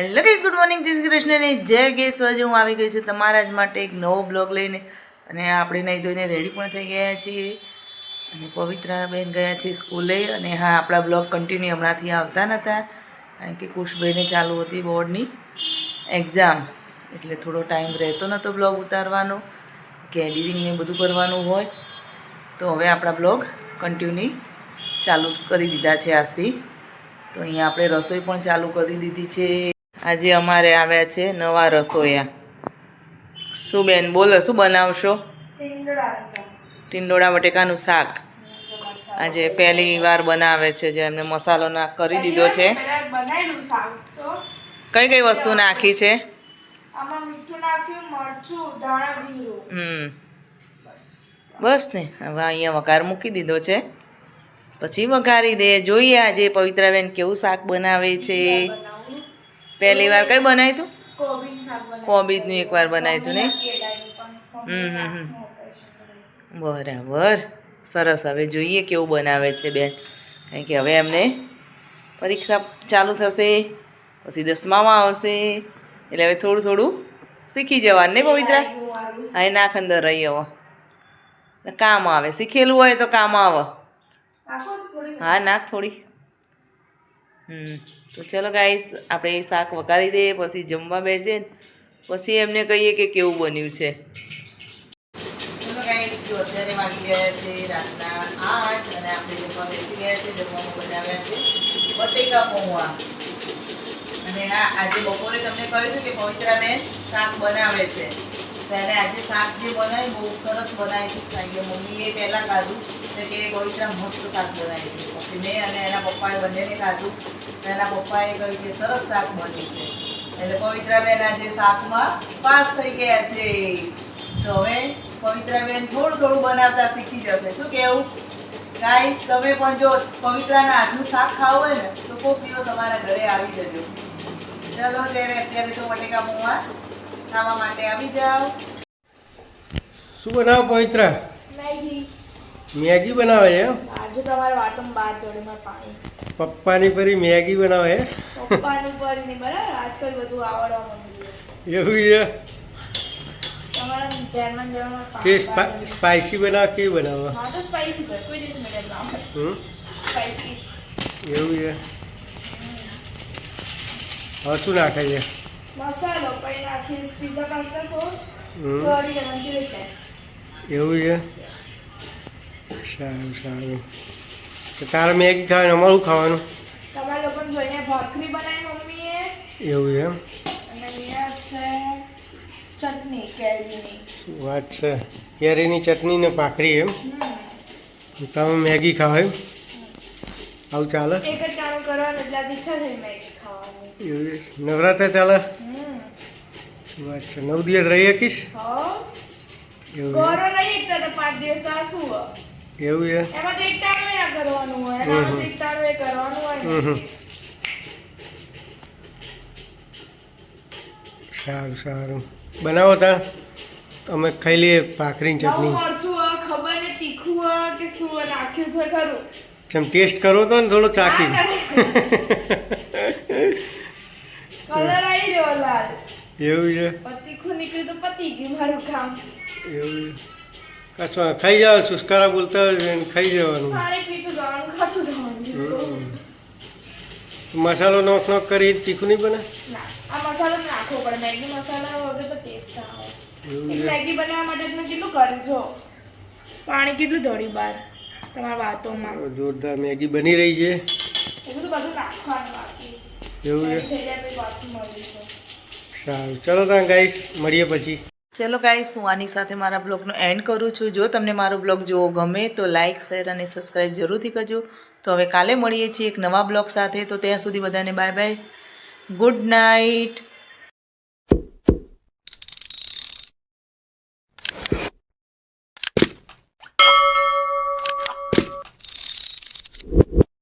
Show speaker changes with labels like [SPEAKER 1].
[SPEAKER 1] Hello guys, good morning, જય શ્રી કૃષ્ણ ને જય ગેસવાજી. હું આવી ગઈ છું તમારા જ માટે એક નવો બ્લોગ લઈને. અને આપણે નહીં ધોઈને રેડી પણ થઈ ગયા છીએ અને પવિત્રાબેન ગયા છે સ્કૂલે. અને હા, આપણા બ્લોગ કન્ટિન્યુ હમણાંથી આવતા નહોતા કારણ કે કુશભાઈને ચાલુ હતી બોર્ડની એક્ઝામ, એટલે થોડો ટાઈમ રહેતો નહોતો બ્લોગ ઉતારવાનો કે એડિટિંગને બધું કરવાનું હોય. તો હવે આપણા બ્લોગ કન્ટિન્યુ ચાલુ કરી દીધા છે આજથી. તો અહીંયા આપણે રસોઈ પણ ચાલુ કરી દીધી છે. આજે અમારે આવ્યા છે નવા રસોઈયા. શું બેન બોલો, શું બનાવશો? ટીંડોળા બટેકાનું શાક આજે પહેલી વાર બનાવે છે, જે એમને મસાલો નાખ કરી દીધો છે. કઈ કઈ વસ્તુ નાખી છે? બસ ને, હવે અહીંયા વઘાર મૂકી દીધો છે, પછી વઘારી દે. જોઈએ આજે પવિત્રાબેન કેવું શાક બનાવે છે. પહેલી વાર કઈ બનાવ્યું હતું? કોબીજનું એકવાર બનાવ્યું હતું ને? બરાબર, સરસ. હવે જોઈએ કેવું બનાવે છે બેન, કારણ કે હવે એમને પરીક્ષા ચાલુ થશે, પછી 10મામાં આવશે, એટલે હવે થોડું થોડું શીખી જવાનું ને પવિત્રા? હા, એ નાખ અંદર રહી હવે કામ આવે, શીખેલું હોય તો કામ આવે. હા, નાખ થોડી. તો ચલો ગાઈસ, આપણે શાક વઘારી દઈએ, પછી જમવા બેસીએ, પછી એમને કહીએ કે કેવું બન્યું છે. ચલો ગાઈસ, જો અત્યારે વાગી ગયા છે રાતના 8 અને આપણે જમવા બેસી ગયા છે. જમવામાં બનાવ્યા છે બટેકા પૌવા. અને હા, આજે બપોરે તમને કહ્યું હતું કે પવિત્રાબેન શાક બનાવે છે, ત્યારે આજે શાક જે બનાવ્યું બહુ સરસ બનાવ્યું હતું. કારણ કે મમ્મીએ પહેલાં ખાધું તો કે પવિત્રા મસ્ત શાક બનાવ્યું છે. પછી મેં અને એના પપ્પાએ બંનેને ખાધું, એના પપ્પાએ કહ્યું કે સરસ શાક બન્યું છે. એટલે પવિત્રાબેન આજે શાકમાં પાસ થઈ ગયા છે. તો હવે પવિત્રાબેન થોડું થોડું બનાવતા શીખી જશે. શું કહેવું ગાઈસ? તમે પણ જો પવિત્રાના હાથનું શાક ખાવું હોય ને તો કોઈક દિવસ અમારા ઘરે આવી જજો. ચલો ત્યારે અત્યારે તો બટેકા પૌવા ખાવા માટે આવી જાઓ.
[SPEAKER 2] શું બનાવો પવિત્રા? મેગી બનાવે છે?
[SPEAKER 3] આજે તમારે વાતોમાં બાર જોડે માં પાણી.
[SPEAKER 2] પપ્પાની પરી મેગી બનાવે છે?
[SPEAKER 3] પપ્પાની પરી નહીં, બરાબર? આજકાલ બધું આવડવા માંડ્યું.
[SPEAKER 2] એવું છે?
[SPEAKER 3] તમારા ધ્યાનમાં દેવામાં
[SPEAKER 2] કે
[SPEAKER 3] પાણી.
[SPEAKER 2] સ્પાઈસી બનાવો કેવી બનાવો?
[SPEAKER 3] હા, તો સ્પાઈસી છે, કોઈ દિવસ મીડિયમ ના હોય. સ્પાઈસી.
[SPEAKER 2] એવું છે? હવે શું નાખે છે?
[SPEAKER 3] મસાલો પછી નાખીશ પીઝા પાસ્તા સોસ, થોડી લેમન ચીલી ફ્લેક્સ.
[SPEAKER 2] એવું છે? સારું સારું. તો તારે મેગી ખાવાનું, અમારું ખાવાનું?
[SPEAKER 3] તમારા લોકોને જોઈને ભાખરી બનાવી મમ્મીએ.
[SPEAKER 2] એવું છે?
[SPEAKER 3] અને અહીંયા છે ચટણી કેરીની.
[SPEAKER 2] વાત છે, કેરીની ચટણી ને ભાખરી એમ? તમે મેગી ખાવ એમ? આવું ચાલે?
[SPEAKER 3] એક જ ટાણું કરવાનું એટલે આજ ઈચ્છા થઈ મેગી ખાવાની.
[SPEAKER 2] એવું છે? નવરાત્ર ચાલે? વાત છે, 9 દિવસ રહી શકીશ? એવું
[SPEAKER 3] ગોરો રહી એક તો 5 દિવસ આ શું હોય?
[SPEAKER 2] એવું છે?
[SPEAKER 3] એમાં તો એક ટાણું ના કરવાનું હોય, એમાં તો એક ટાણું એ કરવાનું હોય.
[SPEAKER 2] સારું સારું, બનાવો તા અમે ખાઈ લઈએ ભાખરીની ચટણી.
[SPEAKER 3] મરચું હોય ખબર ને, તીખું હોય કે શું નાખ્યું છે ખરું?
[SPEAKER 2] ચમ ટેસ્ટ કરો તો ને થોડો ચાખી.
[SPEAKER 3] કલર આવી રહ્યો લાલ.
[SPEAKER 2] એવું છે?
[SPEAKER 3] તીખું નીકળ્યું તો પતી ગયું મારું કામ.
[SPEAKER 2] એવું છે? કશું ખાઈ જવાનું, સુસ્કારા બોલતા હોય ને ખાઈ જવાનું.
[SPEAKER 3] પાણી પીતું જવાનું, ખાતું જવાનું.
[SPEAKER 2] મસાલો નોખ નોખ કરી તીખું નહીં બને?
[SPEAKER 3] ના, આ મસાલો નાખવો પડે. મેગી મસાલા વગર તો ટેસ્ટ ના આવે. એક મેગી બનાવવા માટે મેં કેટલું કર્યું જો, પાણી કેટલું ધોળ્યું બહાર તમારા વાતોમાં.
[SPEAKER 2] જોરદાર મેગી બની રહી છે.
[SPEAKER 3] એ બધું નાખવાનું બાકી.
[SPEAKER 2] એવું છે?
[SPEAKER 3] થઈ જાય પછી પાછું મળીશું.
[SPEAKER 2] સારું, ચલો ત્યાં ગાઈસ મળીએ પછી.
[SPEAKER 1] ચલો ગાઈસ, હું આની સાથે મારા બ્લોગનો એન્ડ કરું છું. જો તમને મારો બ્લોગ જોવો ગમે તો લાઇક, શેર અને સબસ્ક્રાઈબ જરૂરથી કરજો. તો હવે કાલે મળીએ છીએ એક નવા બ્લોગ સાથે. તો ત્યાં સુધી બધાને બાય બાય, ગુડ નાઇટ.